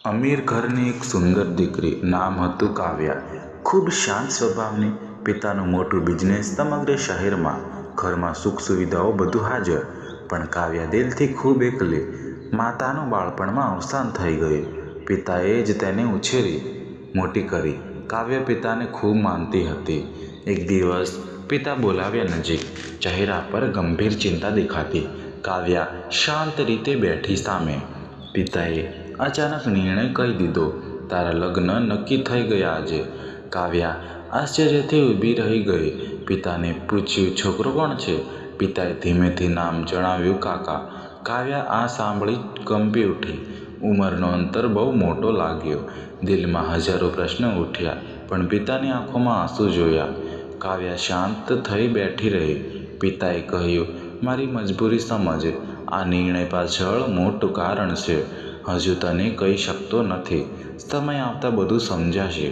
અમીર ઘરની એક સુંદર દીકરી, નામ હતું કાવ્યા. ખૂબ શાંત સ્વભાવની. પિતાનું મોટું બિઝનેસ સમગ્ર શહેરમાં. ઘરમાં સુખ સુવિધાઓ બધું હાજર. પણ કાવ્યા દિલથી ખૂબ એકલી. માતાનું બાળપણમાં અવસાન થઈ ગયું. પિતાએ જ તેને ઉછેરી, મોટી કરી. કાવ્યા પિતાને ખૂબ માનતી હતી. એક દિવસ પિતા બોલાવ્યા નજીક. ચહેરા પર ગંભીર ચિંતા દેખાતી. કાવ્યા શાંત રીતે બેઠી સામે. પિતાએ અચાનક નિર્ણય કહી દીધો, તારા લગ્ન નક્કી થઈ ગયા આજે. કાવ્યા આશ્ચર્યથી ઊભી રહી ગઈ. પિતાને પૂછ્યું, છોકરો કોણ છે? પિતાએ ધીમેથી નામ જણાવ્યું, કાકા. કાવ્યા આ સાંભળી કંપી ઉઠી. ઉંમરનો અંતર બહુ મોટો લાગ્યો. દિલમાં હજારો પ્રશ્નો ઉઠ્યા, પણ પિતાની આંખોમાં આંસુ જોયા. કાવ્યા શાંત થઈ બેઠી રહી. પિતાએ કહ્યું, મારી મજબૂરી સમજ. આ નિર્ણય પાછળ મોટું કારણ છે. હજુ તને કહી શકતો નથી. સમય આવતા બધું સમજાશે.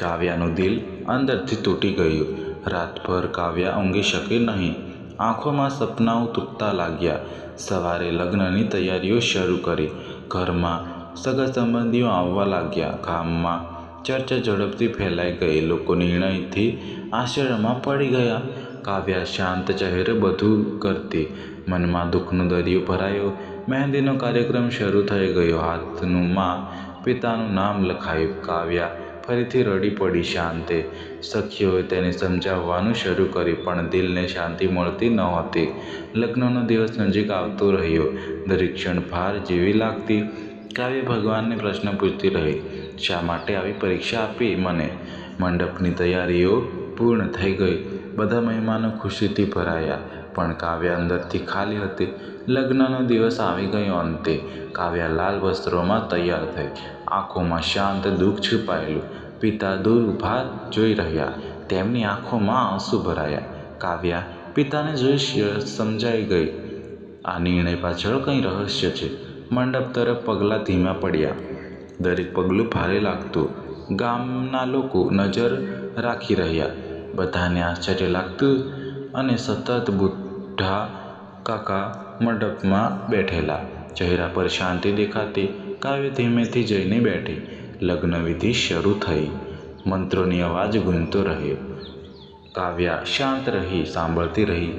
કાવ્યાનું દિલ અંદરથી તૂટી ગયું. રાતભર કાવ્યા ઊંઘી શકી નહીં. આંખોમાં સપનાઓ તૂટતા લાગ્યા. સવારે લગ્નની તૈયારીઓ શરૂ કરી. ઘરમાં સગા સંબંધીઓ આવવા લાગ્યા. ગામમાં ચર્ચા ઝડપથી ફેલાઈ ગઈ. લોકો નિર્ણયથી આશ્ચર્યમાં પડી ગયા. કાવ્યા શાંત ચહેરે બધું કરતી. મનમાં દુઃખનો દરિયો ભરાયો. મહેંદીનો કાર્યક્રમ શરૂ થઈ ગયો. હાથમાં પિતાનું નામ લખાયું. કાવ્યા ફરીથી રડી પડી. શાંતે સખીઓએ તેને સમજાવવાનું શરૂ કર્યું, પણ દિલને શાંતિ મળતી નહોતી. લગ્નનો દિવસ નજીક આવતો રહ્યો. દરેક ક્ષણ ભાર જેવી લાગતી. કાવ્યા ભગવાનને પ્રશ્ન પૂછતી રહી, શા માટે આવી પરીક્ષા આપી મને? મંડપની તૈયારીઓ પૂર્ણ થઈ ગઈ. બધા મહેમાનો ખુશીથી ભરાયા, પણ કાવ્યા અંદરથી ખાલી હતી. લગ્નનો દિવસ આવી ગયો. અંતે કાવ્યા લાલ વસ્ત્રોમાં તૈયાર થઈ. આંખોમાં શાંત દુઃખ છુપાયેલું. પિતા દૂર ઊભા જોઈ રહ્યા. તેમની આંખોમાં આંસુ ભરાયા. કાવ્યા પિતાને જોઈ સમજાઈ ગઈ, આ નિર્ણય પાછળ કંઈ રહસ્ય છે. મંડપ તરફ પગલાં ધીમા પડ્યા. દરેક પગલું ભારે લાગતું. ગામના લોકો નજર રાખી રહ્યા. બધાને આશ્ચર્ય લાગતું. અને સતત બુઢા કાકા મંડપમાં બેઠેલા. ચહેરા પર શાંતિ દેખાતી. કાવ્યા ધીમેથી જઈને બેઠી. લગ્નવિધિ શરૂ થઈ. મંત્રોની અવાજ ગૂંજતો રહ્યો. કાવ્યા શાંત રહી, સાંભળતી રહી.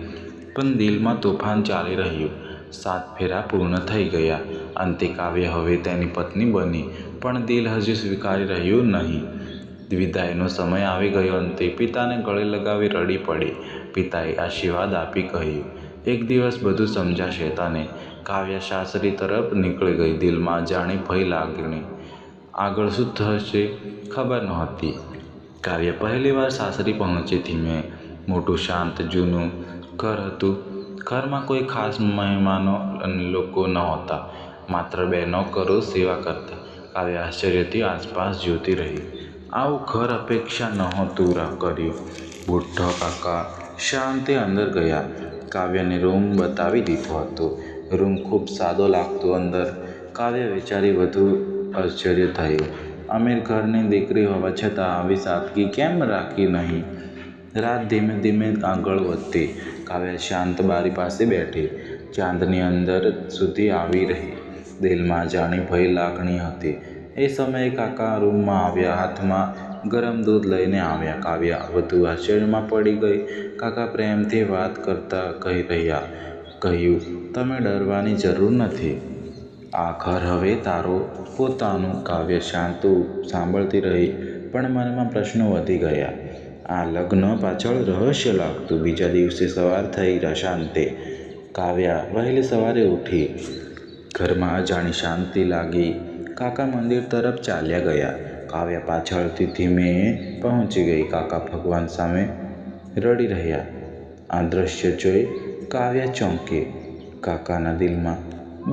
પણ દિલમાં તોફાન ચાલી રહ્યું. 7 ફેરા પૂર્ણ થઈ ગયા. અંતે કાવ્યા હવે તેની પત્ની બની. પણ દિલ હજુ સ્વીકારી રહ્યું નહીં. વિદાયનો સમય આવી ગયો. અંતે પિતાને ગળે લગાવી રડી પડી. પિતાએ આશીર્વાદ આપી કહ્યું, એક દિવસ બધું સમજાશે તને. કાવ્યા સાસરી તરફ નીકળી ગઈ. દિલમાં જાણી ભય લાગણી. આગળ શું થશે ખબર નહોતી. કાવ્યા પહેલીવાર સાસરી પહોંચી. ધીમે મોટું શાંત જૂનું ઘર હતું. ઘરમાં કોઈ ખાસ મહેમાનો અને લોકો નહોતા. માત્ર 2 નોકરો સેવા કરતા. કાવ્યા આશ્ચર્યથી આસપાસ જોતી રહી. આવું ઘર અપેક્ષા નહોતું કર્યું. બુઢો કાકા શાંતે અંદર ગયા. કાવ્યાને રૂમ બતાવી દીધો હતો. રૂમ ખૂબ સાદો લાગતો. અંદર કાવ્યા વિચારી વધુ આશ્ચર્ય થયું. અમીર ઘરની દીકરી હોવા છતાં આવી સાદગી કેમ રાખી નહીં? રાત ધીમે ધીમે આગળ વધતી. કાવ્યા શાંત બારી પાસે બેઠી. ચાંદની અંદર સુધી આવી રહી. દિલમાં જાણી ભય લાગણી હતી. એ સમયે કાકા રૂમમાં આવ્યા. હાથમાં ગરમ દૂધ લઈને આવ્યા. કાવ્યા વધુ આશ્ચર્યમાં પડી ગઈ. કાકા પ્રેમથી વાત કરતા કહ્યું, તમે ડરવાની જરૂર નથી. આ ઘર હવે તારો પોતાનું. કાવ્યા શાંત સાંભળતી રહી, પણ મનમાં પ્રશ્નો વધી ગયા. આ લગ્ન પાછળ રહસ્ય લાગતું. બીજા દિવસે સવાર થઈ. શાંતે કાવ્યા વહેલી સવારે ઉઠી. ઘરમાં અજાણી શાંતિ લાગી. કાકા મંદિર તરફ ચાલ્યા ગયા. કાવ્યા પાછળથી ધીમે પહોંચી ગઈ. કાકા ભગવાન સામે રડી રહ્યા. આ દ્રશ્ય જોઈ કાવ્યા ચોંકી. કાકાના દિલમાં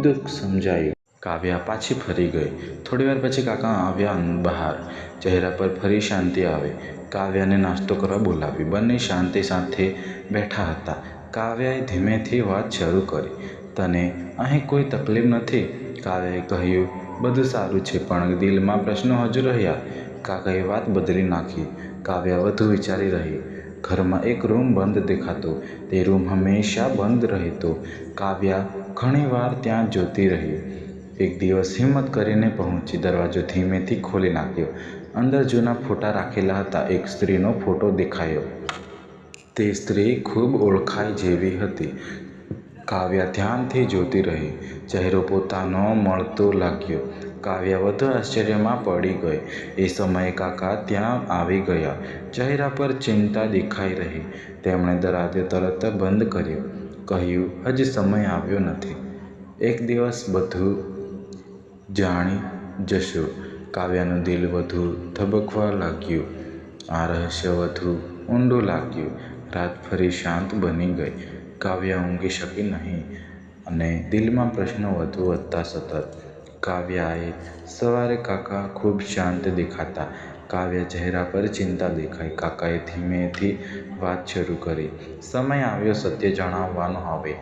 દુઃખ સમજાયું. કાવ્યા પાછી ફરી ગઈ. થોડીવાર પછી કાકા આવ્યા બહાર. ચહેરા પર ફરી શાંતિ આવી. કાવ્યાને નાસ્તો કરવા બોલાવી. બંને શાંતિ સાથે બેઠા હતા. કાવ્યાએ ધીમેથી વાત શરૂ કરી, તને અહીં કોઈ તકલીફ નથી? કાવ્યાએ કહ્યું, બધું સારું છે, પણ દિલમાં પ્રશ્નો હજુ રહ્યા. કાકાએ વાત બદલી નાખી. કાવ્યા વધુ વિચારી રહી. ઘરમાં એક રૂમ બંધ દેખાતો. તે રૂમ હંમેશા બંધ રહેતો. કાવ્યા ઘણીવાર ત્યાં જોતી રહી. એક દિવસ હિંમત કરીને પહોંચી દરવાજો ધીમેથી ખોલી નાખ્યો. અંદર જૂના ફોટા રાખેલા હતા. એક સ્ત્રીનો ફોટો દેખાયો. તે સ્ત્રી ખૂબ ઓળખાય જેવી હતી. કાવ્યા ધ્યાનથી જોતી રહી. ચહેરો પોતાનો મળતો લાગ્યો. કાવ્યા વધુ આશ્ચર્યમાં પડી ગઈ. એ સમયે કાકા ત્યાં આવી ગયા. ચહેરા પર ચિંતા દેખાઈ રહી. તેમણે દરવાજો તરત બંધ કર્યો. કહ્યું, હજી સમય આવ્યો નથી. એક દિવસ બધું જાણી જશો. કાવ્યાનું દિલ વધુ ધબકવા લાગ્યું. આ રહસ્ય વધુ ઊંડું લાગ્યું. રાત ફરી શાંત બની ગઈ. કાવ્યા ઊંઘી શકી નહીં અને દિલમાં પ્રશ્નો વધુ વધતા સતત. કાવ્યાએ સવારે કાકા ખૂબ શાંત દેખાતા. કાવ્યા ચહેરા પર ચિંતા દેખાઈ. કાકાએ ધીમેથી વાત શરૂ કરી. સમય આવ્યો સત્ય જણાવવાનો હવે.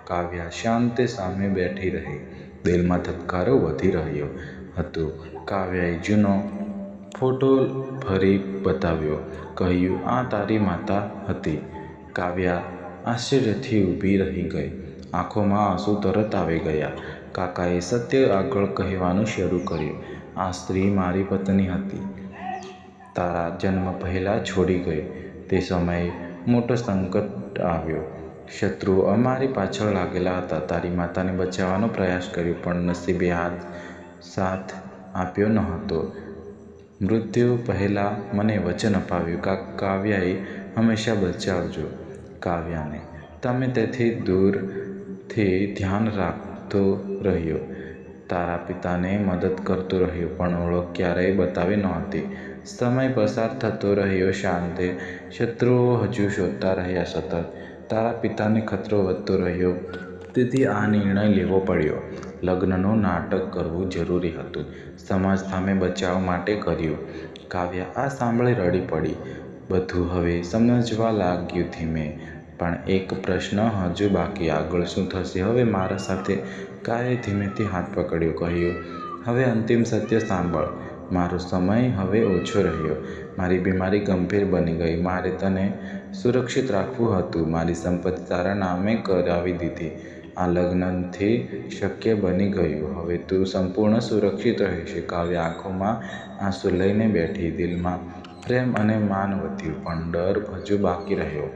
કાવ્યા શાંત સામે બેઠી રહી. દિલમાં ધબકારો વધી રહ્યો હતો. કાવ્યાએ જૂનો ફોટો ફરી બતાવ્યો. કહ્યું, આ તારી માતા હતી. કાવ્યા આશ્ચર્યથી ઊભી રહી ગઈ. આંખોમાં આંસુ તરત આવી ગયા. કાકાએ સત્ય આગળ કહેવાનું શરૂ કર્યું. આ સ્ત્રી મારી પત્ની હતી. તારા જન્મ પહેલાં છોડી ગઈ. તે સમયે મોટો સંકટ આવ્યો. શત્રુઓ અમારી પાછળ લાગેલા હતા. તારી માતાને બચાવવાનો પ્રયાસ કર્યો પણ નસીબે સાથ આપ્યો નહોતો. મૃત્યુ પહેલાં મને વચન અપાવ્યું, કાવ્યાએ હંમેશા બચાવજો કાવ્યાને. તમે તેથી દૂરથી ધ્યાન રાખતો રહ્યો. તારા પિતાને મદદ કરતો રહ્યો પણ ઓળખ ક્યારેય બતાવી નહોતી. સમય પસાર થતો રહ્યો. શાંતે શત્રુઓ હજુ શોધતા રહ્યા સતત. તારા પિતાને ખતરો વધતો રહ્યો. તેથી આ નિર્ણય લેવો પડ્યો. લગ્નનું નાટક કરવું જરૂરી હતું. સમાજ સામે બચાવ માટે કર્યું. કાવ્યા આ સાંભળી રડી પડી. બધું હવે સમજવા લાગ્યું ધીમે. પણ એક પ્રશ્ન હજુ બાકી. આગળ શું થશે હવે મારા સાથે? કાવ્યાએ ધીમેથી હાથ પકડ્યો. કહ્યું, હવે અંતિમ સત્ય સાંભળ. મારો સમય હવે ઓછો રહ્યો. મારી બીમારી ગંભીર બની ગઈ. મારે તને સુરક્ષિત રાખવું હતું. મારી સંપત્તિ તારા નામે કરાવી દીધી. આ લગ્નથી શક્ય બની ગયું. હવે તું સંપૂર્ણ સુરક્ષિત રહેશે. કાવ્યા આંખોમાં આંસુ લઈને બેઠી. દિલમાં પ્રેમ અને માન વધ્યું પણ ડર હજુ બાકી રહ્યો.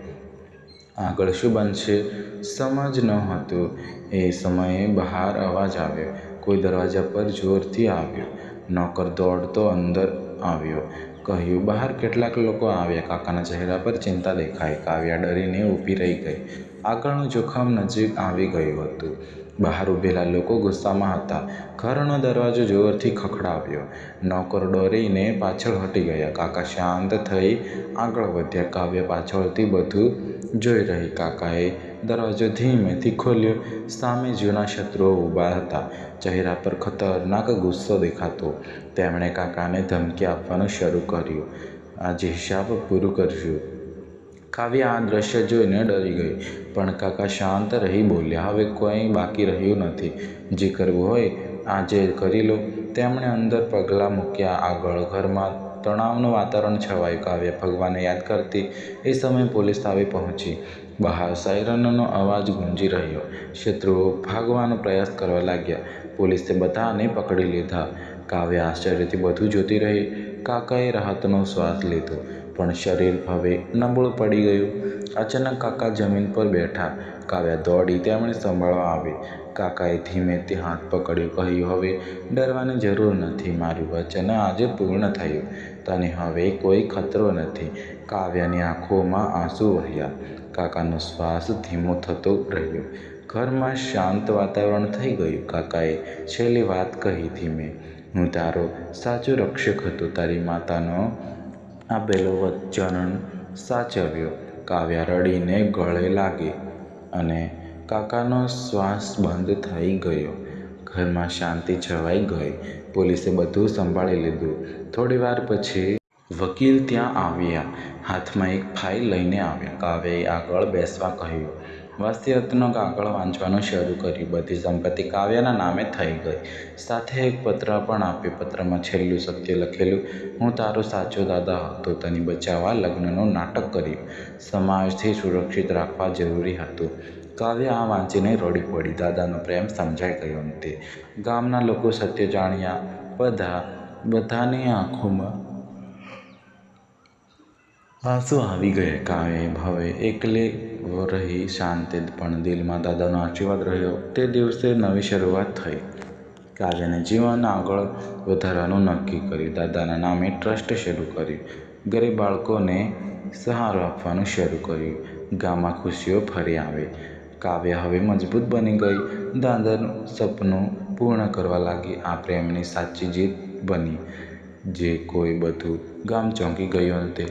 આગળ શું બનશે સમજ નહોતું. એ સમયે બહાર અવાજ આવ્યો. કોઈ દરવાજા પર જોરથી આવ્યો. નોકર દોડતો અંદર આવ્યો. કહ્યું, બહાર કેટલાક લોકો આવ્યા. કાકાના ચહેરા પર ચિંતા દેખાઈ. કાવ્યા ડરીને ઊભી રહી ગઈ. આગળનું જોખમ નજીક આવી ગયું હતું. બહાર ઊભેલા લોકો ગુસ્સામાં હતા. ઘરનો દરવાજો જોરથી ખખડાવ્યો. નોકર ડરીને પાછળ હટી ગયા. કાકા શાંત થઈ આગળ વધ્યા. કાવ્યા પાછળથી બધું જોઈ રહી. કાકાએ દરવાજો ધીમેથી ખોલ્યો. સામે જૂના શત્રુઓ ઊભા હતા. ચહેરા પર ખતરનાક ગુસ્સો દેખાતો. તેમણે કાકાને ધમકી આપવાનું શરૂ કર્યું. આજે હિસાબ પૂરું કરશું. કાવ્યા આ દ્રશ્ય જોઈને ડરી ગઈ. પણ કાકા શાંત રહી બોલ્યા, હવે કોઈ બાકી રહ્યું નથી. જે કરવું હોય આજે કરી લો. તેમણે અંદર પગલાં મૂક્યા. આગળ ઘરમાં તણાવનું વાતાવરણ છવાયું. કાવ્યા ભગવાનને યાદ કરતી. એ સમયે પોલીસ આવી પહોંચી. બહાર સાયરનનો અવાજ ગુંજી રહ્યો. શત્રુઓ ભાગવાનો પ્રયાસ કરવા લાગ્યા. પોલીસે બધાને પકડી લીધા. કાવ્યા આશ્ચર્યથી બધું જોતી રહી. કાકાએ રાહતનો શ્વાસ લીધો પણ શરીર હવે નબળું પડી ગયું. અચાનક કાકા જમીન પર બેઠા. કાવ્યા દોડી તેમણે સંભાળવા આવી. કાકાએ ધીમેથી હાથ પકડ્યો. કહ્યું, હવે ડરવાની જરૂર નથી. મારું વચન આજે પૂર્ણ થયું. તને હવે કોઈ ખતરો નથી. કાવ્યાની આંખોમાં આંસુ વહ્યા. કાકાનો શ્વાસ ધીમો થતો રહ્યો. ઘરમાં શાંત વાતાવરણ થઈ ગયું. કાકાએ છેલ્લી વાત કહી ધીમે, હું તારો સાચો રક્ષક હતો. તારી માતાનો આપેલો વચન સાચવ્યો. કાવ્યા રડીને ગળે લાગી અને કાકાનો શ્વાસ બંધ થઈ ગયો. ઘરમાં શાંતિ છવાઈ ગઈ. પોલીસે બધું સંભાળી લીધું. થોડી વાર પછી વકીલ ત્યાં આવ્યા. હાથમાં એક ફાઇલ લઈને આવ્યા. કાવ્યાએ આગળ બેસવા કહ્યું. વસિયતનો કાગળ વાંચવાનું શરૂ કર્યું. બધી સંપત્તિ કાવ્યાના નામે થઈ ગઈ. સાથે એક પત્ર પણ આપ્યો. પત્રમાં છેલ્લું સત્ય લખેલું, હું તારો સાચો દાદા હતો. તને બચાવવા લગ્નનું નાટક કર્યું. સમાજથી સુરક્ષિત રાખવા જરૂરી હતું. કાવ્યા આ વાંચીને રડી પડી. દાદાનો પ્રેમ સમજાઈ ગયો. અંતે ગામના લોકો સત્ય જાણ્યા. બધાની આંખોમાં આંસુ આવી ગયા. કાવ્યા હવે એકલી રહી શાંત, પણ દિલમાં દાદાનો આશીર્વાદ રહ્યો. તે દિવસે નવી શરૂઆત થઈ. કાવ્યાએ જીવન આગળ વધારવાનું નક્કી કર્યું. દાદાના નામે ટ્રસ્ટ શરૂ કર્યું. ગરીબ બાળકોને સહારો આપવાનું શરૂ કર્યું. ગામમાં ખુશીઓ ફરી આવી. કાવ્યા હવે મજબૂત બની ગઈ. દાદાનું સપનું પૂર્ણ કરવા લાગી. આ પ્રેમની સાચી જીત બની જે કોઈ બધું ગામ ચોંકી ગયું. અંતે